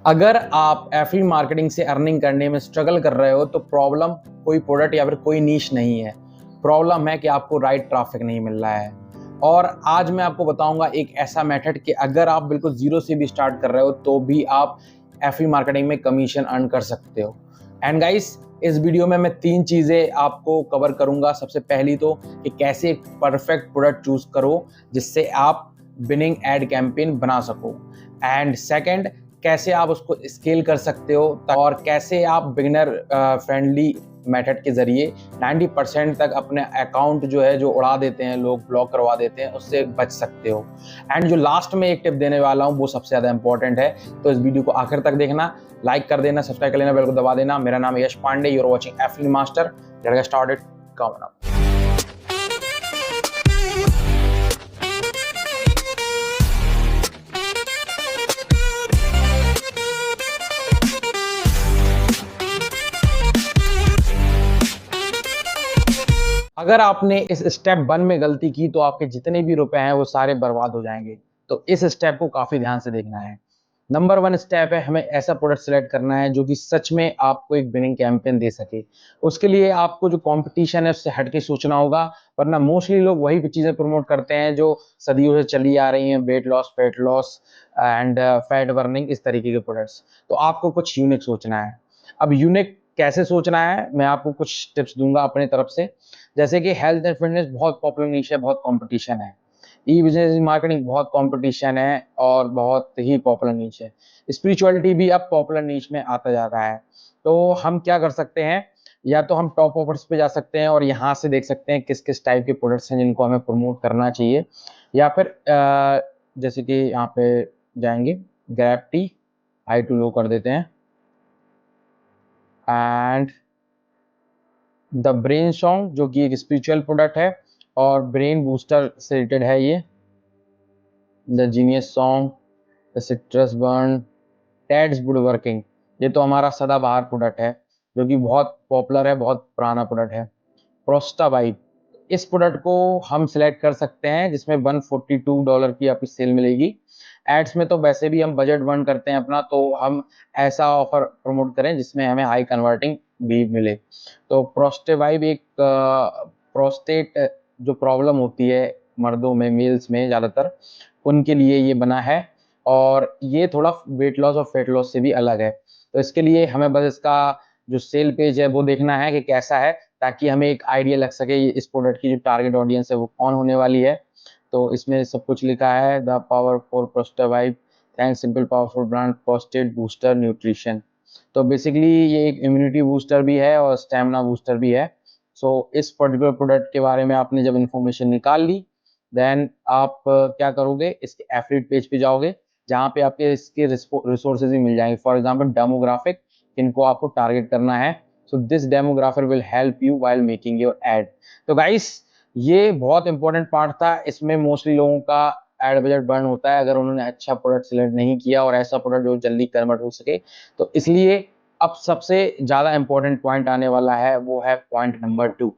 अगर आप affiliate marketing से अर्निंग करने में स्ट्रगल कर रहे हो तो प्रॉब्लम कोई प्रोडक्ट या फिर कोई नीश नहीं है। प्रॉब्लम है कि आपको राइट ट्रैफिक नहीं मिल रहा है। और आज मैं आपको बताऊंगा एक ऐसा मेथड कि अगर आप बिल्कुल जीरो से भी स्टार्ट कर रहे हो तो भी आप एफिलिएट मार्केटिंग में कमीशन अर्न कर सकते हो। एंड गाइस, इस वीडियो में मैं 3 चीज़ें आपको कवर करूंगा। सबसे पहली तो कि कैसे एक परफेक्ट प्रोडक्ट चूज करो जिससे आप विनिंग एड कैंपेन बना सको। एंड सेकंड, कैसे आप उसको स्केल कर सकते हो और कैसे आप बिगिनर फ्रेंडली मेथड के जरिए 90% तक अपने अकाउंट जो है जो उड़ा देते हैं लोग, ब्लॉक करवा देते हैं, उससे बच सकते हो। एंड जो लास्ट में एक टिप देने वाला हूँ वो सबसे ज़्यादा इंपॉर्टेंट है, तो इस वीडियो को आखिर तक देखना, लाइक कर देना, सब्सक्राइब कर लेना, बेल को दबा देना। मेरा नाम है Yash Pandey, you are watching affiliate master. Let's get started. Come on. अगर आपने इस स्टेप 1 में गलती की तो आपके जितने भी रुपए हैं वो सारे बर्बाद हो जाएंगे। तो इस स्टेप को काफी ध्यान से देखना है। नंबर 1 स्टेप है, हमें ऐसा प्रोडक्ट सिलेक्ट करना है जो कि सच में आपको एक विनिंग कैंपेन दे सके। उसके लिए आपको जो कंपटीशन है उससे हटके सोचना होगा, वरना मोस्टली लोग वही चीजें प्रमोट करते हैं जो सदियों से चली आ रही हैं, weight loss, fat loss and fat burning, इस तरीके के प्रोडक्ट्स। तो आपको कुछ यूनिक सोचना है। अब यूनिक कैसे सोचना है, मैं आपको कुछ टिप्स दूंगा अपने तरफ से। जैसे कि हेल्थ एंड फिटनेस बहुत पॉपुलर नीश है, बहुत कंपटीशन है। ई बिजनेस मार्केटिंग बहुत कंपटीशन है और बहुत ही पॉपुलर नीश है। स्पिरिचुअलिटी भी अब पॉपुलर नीश में आता जा रहा है। तो हम क्या कर सकते हैं, या तो हम टॉप ऑफर्स पे जा सकते हैं और यहाँ से देख सकते हैं किस किस टाइप के प्रोडक्ट्स हैं जिनको हमें प्रमोट करना चाहिए। या फिर जैसे कि यहाँ पे जाएंगे, grab T, high to low कर देते हैं, एंड द ब्रेन सॉन्ग जो कि एक स्पिरिचुअल प्रोडक्ट है और ब्रेन बूस्टर से रिलेटेड है ये। The genius song, the citrus burn, TEDs would working, ये तो हमारा सदाबहार प्रोडक्ट है जो कि बहुत पॉपुलर है, बहुत पुराना प्रोडक्ट है। प्रोस्टा वाइब, इस प्रोडक्ट को हम सिलेक्ट कर सकते हैं जिसमें $142 की आपकी सेल मिलेगी। एड्स में तो वैसे भी हम बजट बर्न करते हैं अपना, तो हम ऐसा ऑफर प्रमोट करें जिसमें हमें हाई कन्वर्टिंग भी मिले। तो प्रोस्टेवाइब एक प्रोस्टेट जो प्रॉब्लम होती है मर्दों में, मेल्स में ज़्यादातर, उनके लिए ये बना है। और ये थोड़ा वेट लॉस और फैट लॉस से भी अलग है। तो इसके लिए हमें बस इसका जो सेल पेज है वो देखना है कि कैसा है, ताकि हमें एक आइडिया लग सके इस प्रोडक्ट की जो टारगेट ऑडियंस है वो कौन होने वाली है। तो इसमें सब कुछ लिखा है, the power for ProstaVibe, thanks simple powerful brand prostate booster nutrition. तो बेसिकली ये एक इम्यूनिटी बूस्टर भी है और स्टेमिना बूस्टर भी है। सो इस पर्टिकुलर प्रोडक्ट के बारे में आपने जब इन्फॉर्मेशन निकाल ली, देन आप क्या करोगे, इसके एफिलिएट पेज पे जाओगे जहाँ पे आपके इसके रिसोर्सेज भी मिल जाएंगे। फॉर एग्जाम्पल डेमोग्राफिक, इनको आपको टारगेट करना है। So this demographer will help you while making your add. तो गाइस, ये बहुत इंपॉर्टेंट पार्ट था। इसमें मोस्टली लोगों का एड बजट बर्न होता है अगर उन्होंने अच्छा प्रोडक्ट सिलेक्ट नहीं किया और ऐसा प्रोडक्ट जो जल्दी कन्वर्ट हो सके। तो इसलिए अब सबसे ज्यादा इंपॉर्टेंट पॉइंट आने वाला है, वो है पॉइंट नंबर 2।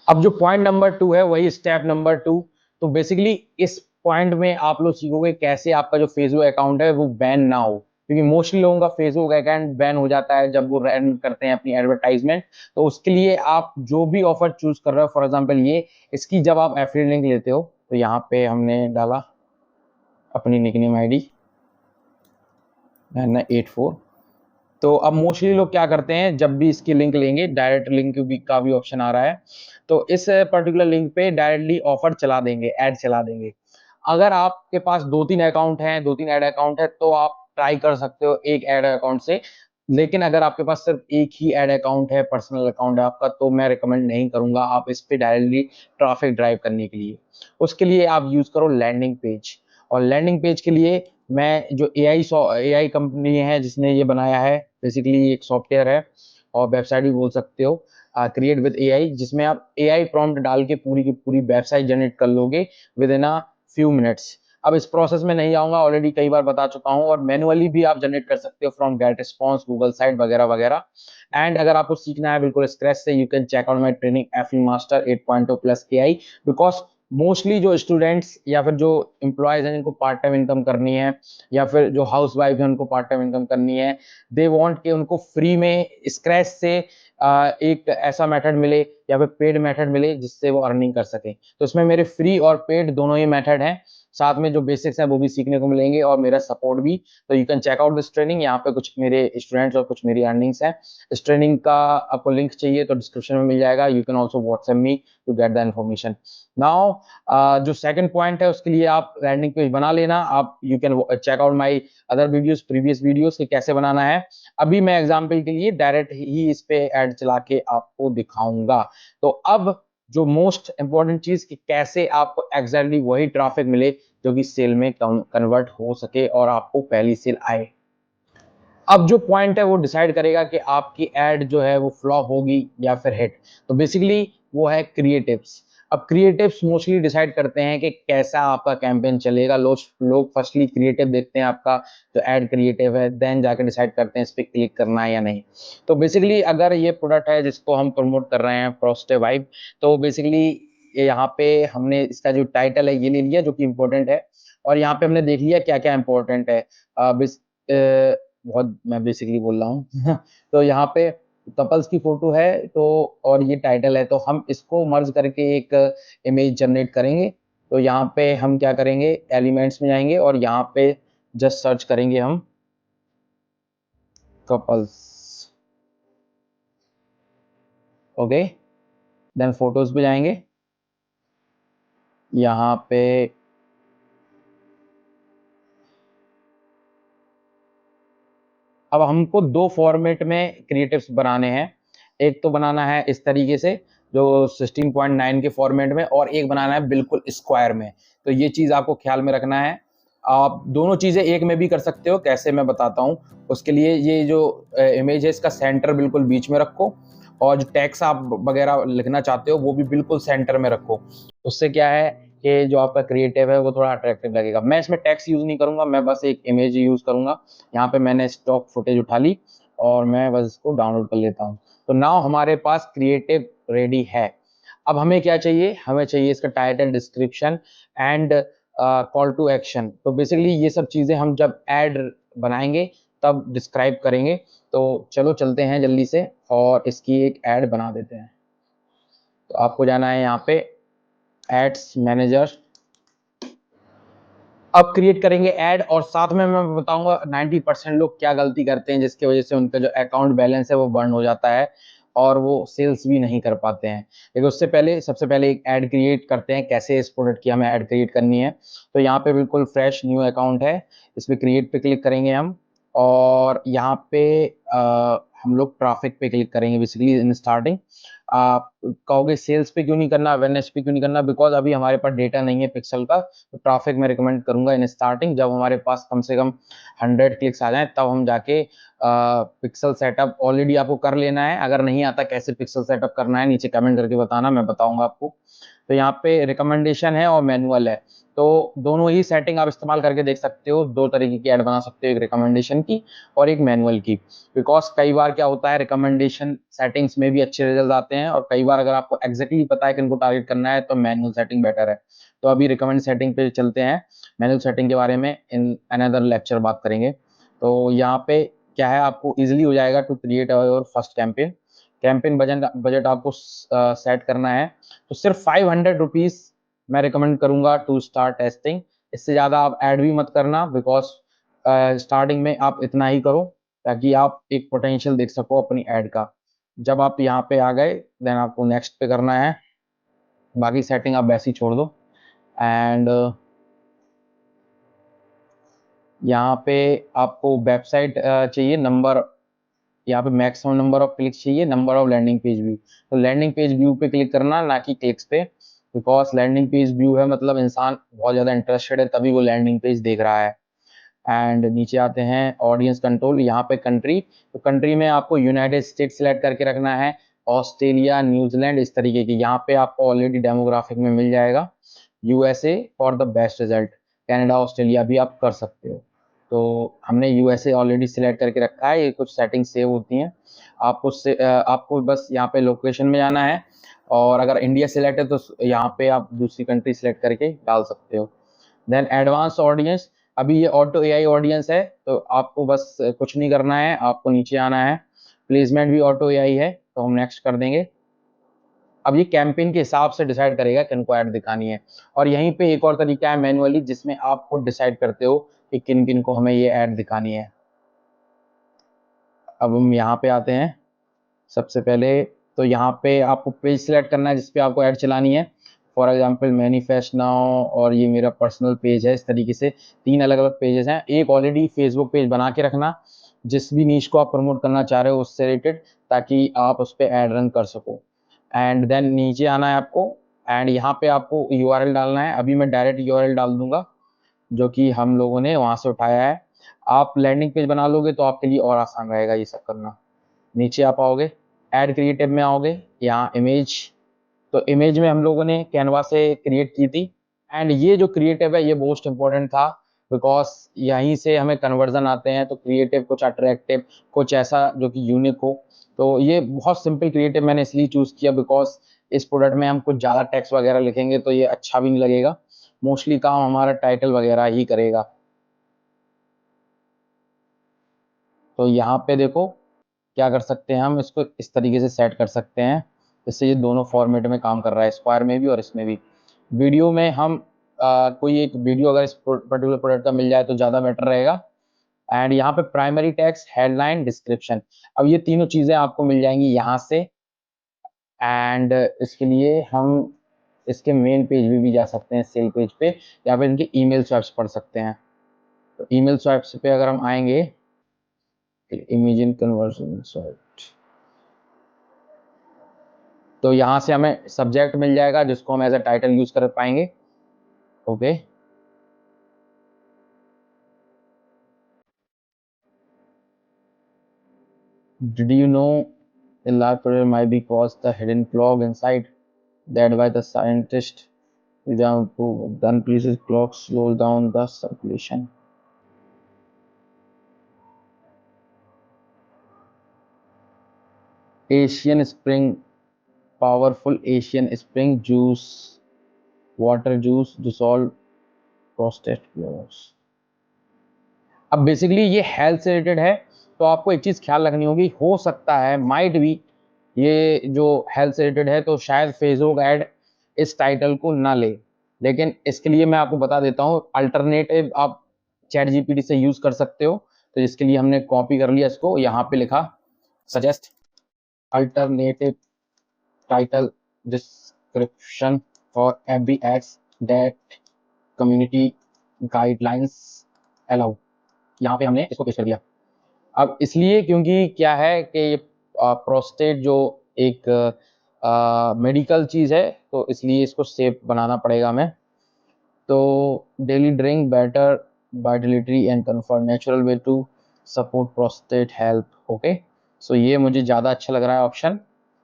अब जो पॉइंट नंबर 2 है वही स्टेप नंबर 2। तो बेसिकली इस पॉइंट में आप लोग सीखोगे कैसे आपका जो फेसबुक अकाउंट है वो बैन ना हो, क्योंकि मोस्टली लोगों का फेसबुक अकाउंट बैन हो जाता है जब वो रन करते हैं अपनी एडवर्टाइजमेंट। तो उसके लिए आप जो भी ऑफर चूज कर रहे हो, फॉर एग्जांपल ये, इसकी जब आप एफिलिएट लिंक लेते हो तो यहाँ पे हमने डाला अपनी निकनेम आईडी 84। तो अब मोस्टली लोग क्या करते हैं, जब भी इसकी लिंक लेंगे, डायरेक्ट लिंक का भी ऑप्शन आ रहा है, तो इस पर्टिकुलर लिंक पे डायरेक्टली ऑफर चला देंगे, ऐड चला देंगे। अगर आपके पास 2-3 अकाउंट हैं, 2-3 ऐड अकाउंट है, तो आप ट्राई कर सकते हो एक ऐड अकाउंट से। लेकिन अगर आपके पास सिर्फ एक ही ऐड अकाउंट है, पर्सनल अकाउंट है आपका, तो मैं रिकमेंड नहीं करूंगा आप इस पे डायरेक्टली ट्रैफिक ड्राइव करने के लिए। उसके लिए आप यूज करो लैंडिंग पेज। और लैंडिंग पेज के लिए मैं जो एआई कंपनी है जिसने ये बनाया है, बेसिकली एक सॉफ्टवेयर है और वेबसाइट भी बोल सकते हो, क्रिएट विद एआई, जिसमें आप एआई प्रॉम्प्ट डाल के पूरी की पूरी वेबसाइट जनरेट कर लोगे with in a few minutes. अब इस प्रोसेस में नहीं आऊंगा, ऑलरेडी कई बार बता चुका हूं, और मैनुअली भी आप जनरेट कर सकते हो from get response, Google site वगैरह वगैरह। एंड अगर आपको सीखना है बिल्कुल स्क्रैच से, you can check out my training affiliate master 8.0 plus AI, because mostly जो स्टूडेंट्स या फिर जो एम्प्लॉयज हैं जिनको पार्ट टाइम इनकम करनी है, या फिर जो हाउस वाइफ है उनको पार्ट टाइम इनकम करनी है, दे वांट कि उनको फ्री में स्क्रैच से एक ऐसा मेथड मिले या फिर पेड मेथड मिले जिससे वो अर्निंग कर सके। तो इसमें मेरे फ्री और पेड दोनों ही मेथड हैं, साथ में जो बेसिक्स हैं वो भी सीखने को मिलेंगे और मेरा सपोर्ट भी। तो you can check out this training. यहाँ पे कुछ मेरे स्टूडेंट्स और कुछ मेरी अर्निंग्स हैं। इस ट्रेनिंग का आपको लिंक चाहिए तो डिस्क्रिप्शन में मिल जाएगा। You can also WhatsApp me to get the information. Now जो सेकंड पॉइंट है उसके लिए आप लैंडिंग पेज बना लेना। आप you can check out my other videos, previous videos कि कैसे बनाना है। अभी मैं एग्जांपल के लिए डायरेक्ट ही इस पे ऐड चला के आपको दिखाऊंगा। तो अब जो मोस्ट इंपॉर्टेंट चीज कि कैसे आपको एग्जैक्टली वही ट्रैफिक मिले जो कि सेल में कन्वर्ट हो सके और आपको पहली सेल आए। अब जो पॉइंट है वो डिसाइड करेगा कि आपकी एड जो है वो फ्लॉप होगी या फिर हिट। तो बेसिकली वो है क्रिएटिव्स। अब क्रिएटिव्स मोस्टली डिसाइड करते हैं कि कैसा आपका कैंपेन चलेगा। लोग फर्स्टली क्रिएटिव देखते हैं आपका जो एड क्रिएटिव है, देन जाकर डिसाइड करते हैं इस पर क्लिक करना है या नहीं। तो बेसिकली अगर ये प्रोडक्ट है जिसको हम प्रमोट कर रहे हैं, प्रोस्टे वाइब, तो बेसिकली यहाँ पे हमने इसका जो टाइटल है ये ले लिया जो कि इम्पोर्टेंट है, और यहाँ पे हमने देख लिया क्या क्या इम्पोर्टेंट है। बहुत मैं बेसिकली बोल रहा हूँ तो यहाँ पे कपल्स की फोटो है तो, और ये टाइटल है, तो हम इसको मर्ज करके एक इमेज जनरेट करेंगे। तो यहाँ पे हम क्या करेंगे, एलिमेंट्स में जाएंगे और यहाँ पे जस्ट सर्च करेंगे हम कपल्स। ओके, देन फोटोज पे जाएंगे। यहाँ पे अब हमको दो फॉर्मेट में क्रिएटिव्स बनाने हैं। एक तो बनाना है इस तरीके से जो 16.9 के फॉर्मेट में, और एक बनाना है बिल्कुल स्क्वायर में। तो ये चीज आपको ख्याल में रखना है। आप दोनों चीजें एक में भी कर सकते हो, कैसे मैं बताता हूँ। उसके लिए ये जो इमेज है इसका सेंटर बिल्कुल बीच में रखो, और जो टेक्स्ट आप वगैरह लिखना चाहते हो वो भी बिल्कुल सेंटर में रखो। उससे क्या है कि जो आपका क्रिएटिव है वो थोड़ा अट्रैक्टिव लगेगा। मैं इसमें टेक्स्ट यूज नहीं करूंगा, मैं बस एक इमेज यूज करूंगा। यहाँ पे मैंने स्टॉक फुटेज उठा ली और मैं बस इसको डाउनलोड कर लेता हूँ। तो नाउ हमारे पास क्रिएटिव रेडी है। अब हमें क्या चाहिए, हमें चाहिए इसका title, description and call to action. तो बेसिकली ये सब चीजें हम जब ऐड बनाएंगे तब डिस्क्राइब करेंगे। तो चलो चलते हैं जल्दी से और इसकी एक ऐड बना देते हैं। तो आपको जाना है यहाँ पे एड्स मैनेजर। अब क्रिएट करेंगे ऐड, और साथ में मैं बताऊंगा 90% लोग क्या गलती करते हैं जिसकी वजह से उनका जो अकाउंट बैलेंस है वो बर्न हो जाता है और वो सेल्स भी नहीं कर पाते हैं। लेकिन उससे पहले सबसे पहले एक ऐड क्रिएट करते हैं। कैसे इस प्रोडक्ट की हमें ऐड क्रिएट करनी है, तो यहाँ पे बिल्कुल फ्रेश न्यू अकाउंट है, इस पर क्रिएट पे क्लिक करेंगे हम। और यहाँ पे हम लोग ट्रैफिक पे क्लिक करेंगे। बेसिकली इन स्टार्टिंग आप कहोगे सेल्स पे क्यों नहीं करना, अवेयरनेस पे क्यों नहीं करना, बिकॉज अभी हमारे पास डेटा नहीं है पिक्सल का। तो ट्रैफिक में रिकमेंड करूंगा इन स्टार्टिंग, जब हमारे पास कम से कम 100 क्लिक्स आ जाए तब हम जाके पिक्सल सेटअप ऑलरेडी आपको कर लेना है। अगर नहीं आता कैसे पिक्सल सेटअप करना है नीचे कमेंट करके बताना, मैं बताऊंगा आपको। तो यहाँ पे रिकमेंडेशन है और मैनुअल है, तो दोनों ही सेटिंग आप इस्तेमाल करके देख सकते हो। दो तरीके की ऐड बना सकते हो, एक रिकमेंडेशन की और एक मैनुअल की। बिकॉज कई बार क्या होता है, रिकमेंडेशन सेटिंग्स में भी अच्छे रिजल्ट आते हैं, और कई बार अगर आपको एग्जैक्टली पता है कि इनको टारगेट करना है तो मैनुअल सेटिंग बेटर है। तो अभी रिकमेंड सेटिंग पे चलते हैं। मैनुअल सेटिंग के बारे में इन अनदर लेक्चर बात करेंगे। तो यहाँ पे क्या है, आपको इजिली हो जाएगा to create your first campaign. Campaign budget आपको सेट करना है। तो सिर्फ 500 रुपीज मैं रिकमेंड करूंगा टू स्टार्ट टेस्टिंग। इससे ज़्यादा आप ऐड भी मत करना, बिकॉज स्टार्टिंग में आप इतना ही करो ताकि आप एक पोटेंशियल देख सको अपनी ऐड का। जब आप यहाँ पे आ गए देन आपको नेक्स्ट पे करना है, बाकी सेटिंग आप वैसे ही छोड़ दो। एंड यहाँ पे आपको वेबसाइट चाहिए, नंबर, यहाँ पे मैक्सिमम नंबर ऑफ क्लिक चाहिए, number of landing page view. तो लैंडिंग पेज व्यू पे क्लिक करना, ना कि क्लिक्स पे। बिकॉज लैंडिंग पेज व्यू है मतलब इंसान बहुत ज़्यादा इंटरेस्टेड है तभी वो लैंडिंग पेज देख रहा है। एंड नीचे आते हैं ऑडियंस कंट्रोल, यहाँ पे कंट्री। तो कंट्री में आपको यूनाइटेड स्टेट सिलेक्ट करके रखना है, ऑस्ट्रेलिया, न्यूजीलैंड, इस तरीके की। यहाँ पे आपको ऑलरेडी डेमोग्राफिक में मिल जाएगा USA for the best result. Canada, Australia भी आप कर सकते हो। तो हमने यूएसए ऑलरेडी सिलेक्ट करके रखा है। ये कुछ सेटिंग सेव होती हैं आपको बस यहाँ पे लोकेशन में जाना है और अगर इंडिया सिलेक्ट है तो यहाँ पे आप दूसरी कंट्री सिलेक्ट करके डाल सकते हो। देन एडवांस ऑडियंस, अभी ये ऑटो एआई ऑडियंस है, तो आपको बस कुछ नहीं करना है, आपको नीचे आना है। प्लेसमेंट भी ऑटो एआई है, तो हम नेक्स्ट कर देंगे। अब ये कैंपेन के हिसाब से डिसाइड करेगा किनको ऐड दिखानी है। और यहीं पे एक और तरीका है मैनुअली, जिसमें आप खुद डिसाइड करते हो कि किन किन को हमें ये ऐड दिखानी है। अब हम यहाँ पे आते हैं। सबसे पहले तो यहाँ पे आपको पेज सिलेक्ट करना है जिस पे आपको ऐड चलानी है। फॉर एग्जांपल मैनिफेस्ट नाउ, और ये मेरा पर्सनल पेज है। इस तरीके से 3 अलग अलग पेजेस हैं। एक ऑलरेडी फेसबुक पेज बना के रखना, जिस भी नीश को आप प्रमोट करना चाह रहे हो उससे रिलेटेड, ताकि आप उस पर ऐड रन कर सको। एंड देन नीचे आना है आपको, एंड यहाँ पे आपको यूआरएल डालना है। अभी मैं डायरेक्ट यूआरएल डाल दूंगा जो कि हम लोगों ने वहां से उठाया है। आप लैंडिंग पेज बना लोगे तो आपके लिए और आसान रहेगा ये सब करना। नीचे आप आओगे, ऐड क्रिएटिव में आओगे, यहाँ इमेज। तो इमेज में हम लोगों ने कैनवा से क्रिएट की थी। एंड ये जो क्रिएटिव है ये मोस्ट इंपॉर्टेंट था, बिकॉज यहीं से हमें कन्वर्जन आते हैं। तो क्रिएटिव कुछ अट्रैक्टिव, कुछ ऐसा जो कि यूनिक हो। तो ये बहुत सिंपल क्रिएटिव मैंने इसलिए चूज किया, बिकॉज इस प्रोडक्ट में हम कुछ ज़्यादा टेक्स्ट वगैरह लिखेंगे तो ये अच्छा भी नहीं लगेगा। मोस्टली काम हमारा टाइटल वगैरह ही करेगा। तो यहाँ पे देखो क्या कर सकते हैं, हम इसको इस तरीके से सेट कर सकते हैं जिससे ये दोनों फॉर्मेट में काम कर रहा है, स्क्वायर में भी और इसमें भी। वीडियो में हम कोई एक वीडियो अगर इस पर्टिकुलर प्रोडक्ट का मिल जाए तो ज़्यादा बेटर रहेगा। एंड यहाँ पे प्राइमरी टेक्स्ट, हेडलाइन, डिस्क्रिप्शन, अब ये तीनों चीज़ें आपको मिल जाएंगी यहाँ से। एंड इसके लिए हम इसके मेन पेज भी जा सकते हैं, सेल पेज पे, या फिर इनके ईमेल स्वैप्स पढ़ सकते हैं। तो ईमेल स्वैप्स पे अगर हम आएंगे, इमेजिन कन्वर्जन स्वैप, तो यहाँ से हमें सब्जेक्ट मिल जाएगा जिसको हम एज अ टाइटल यूज कर पाएंगे। Okay, did you know a live project might be caused the hidden clock inside that by the scientist without proof, then please clock slows down the circulation. Asian spring, powerful Asian spring juice, water juice dissolve prostate flavors. अब basically ये health से related है, तो आपको एक चीज ख्याल रखनी होगी, हो सकता है माइट भी ये जो हेल्थ से रिलेटेड है तो शायद फेसबुक ऐड इस टाइटल को ना ले। लेकिन इसके लिए मैं आपको बता देता हूँ अल्टरनेटिव आप चैट जीपीटी से यूज कर सकते हो। तो इसके लिए हमने कॉपी कर लिया इसको, यहाँ पे लिखा suggest alternative title description for every ads that community guidelines allow. यहाँ पे हमने इसको पेश कर दिया। अब इसलिए क्योंकि क्या है कि प्रोस्टेट जो एक मेडिकल चीज़ है, तो इसलिए इसको सेफ बनाना पड़ेगा हमें। तो daily drink better vitality and comfort natural way to support prostate health. Okay, so ये मुझे ज़्यादा अच्छा लग रहा है ऑप्शन।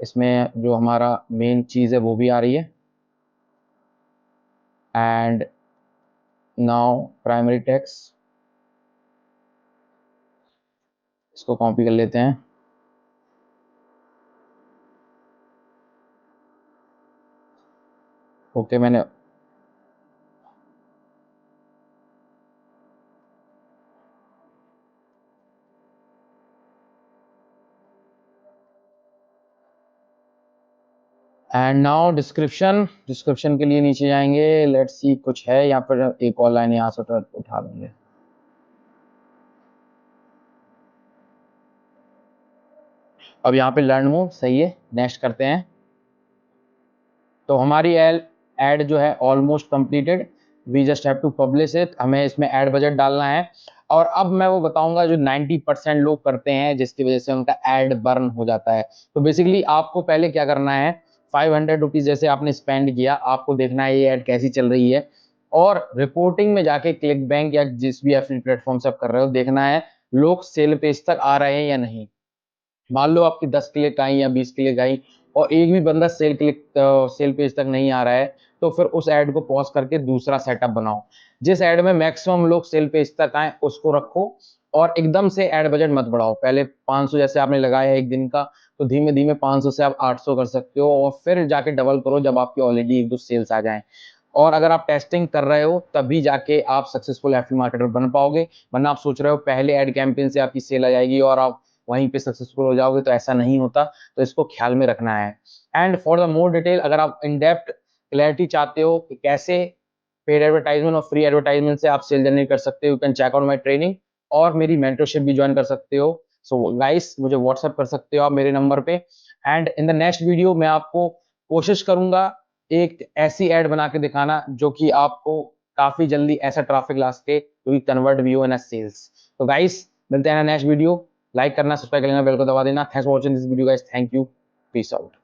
इसमें जो हमारा मेन चीज़ है वो भी आ रही है। एंड नाउ प्राइमरी टेक्स्ट, इसको कॉपी कर लेते हैं। ओके, मैंने एंड नाउ डिस्क्रिप्शन, डिस्क्रिप्शन के लिए नीचे जाएंगे, लेट्स सी कुछ है यहाँ पर, एक और लाइन यहाँ से उठा देंगे। अब यहाँ पे लर्न मूव सही है, नेक्स्ट करते हैं। तो हमारी एड जो है almost completed, we just have to publish it. हमें इसमें एड बजट डालना है। और अब मैं वो बताऊंगा जो 90% लोग करते हैं जिसकी वजह से उनका एड बर्न हो जाता है। तो बेसिकली आपको पहले क्या करना है, 500 रुपीज जैसे आपने स्पेंड किया, आपको देखना है ये एड कैसी चल रही है। और रिपोर्टिंग में जाके क्लिक बैंक या जिस भी एफिलिएट प्लेटफॉर्म से आप कर रहे हो, देखना है लोग सेल पेज तक आ रहे हैं या नहीं। मान लो आपकी 10 क्लिक आई या 20 क्लिक आई और एक भी बंदा सेल पेज तक नहीं आ रहा है, तो फिर उस ऐड को पॉज करके दूसरा सेटअप बनाओ। जिस ऐड में मैक्सिमम लोग सेल पेज तक आए उसको रखो, और एकदम से एड बजट मत बढ़ाओ। पहले 500 जैसे आपने लगाया है एक दिन का, तो धीमे धीमे 500 से आप 800 कर सकते हो, और फिर जाके डबल करो जब आपकी ऑलरेडी एक दो सेल्स आ जाएं। और अगर आप टेस्टिंग कर रहे हो तभी जाके आप सक्सेसफुल एफिलिएट मार्केटर बन पाओगे, वरना आप सोच रहे हो पहले एड कैंपेन से आपकी सेल आ जाएगी और आप वहीं पे सक्सेसफुल हो जाओगे, तो ऐसा नहीं होता। तो इसको ख्याल में रखना है। And for the more detail, अगर आप इन डेप्थ क्लैरिटी चाहते हो कि कैसे पेड एडवर्टाइजमेंट और फ्री एडवर्टाइजमेंट से आप सेल जनरेट कर सकते हो, you can check out my training, और मेरी मेंटरशिप भी ज्वाइन कर सकते हो। सो गाइस, मुझे व्हाट्सएप कर सकते हो आप मेरे नंबर पे। And in the next video मैं आपको कोशिश करूंगा एक ऐसी एड बना के दिखाना जो कि आपको काफी जल्दी ऐसा ट्रैफिक ला सके जो कि कन्वर्ट भी हो इन सेल्स। तो गाइस, मिलते हैं नेक्स्ट वीडियो। लाइक करना, सब्सक्राइब करना, बेल को दबा देना। Thanks for watching this video guys, thank you, peace out.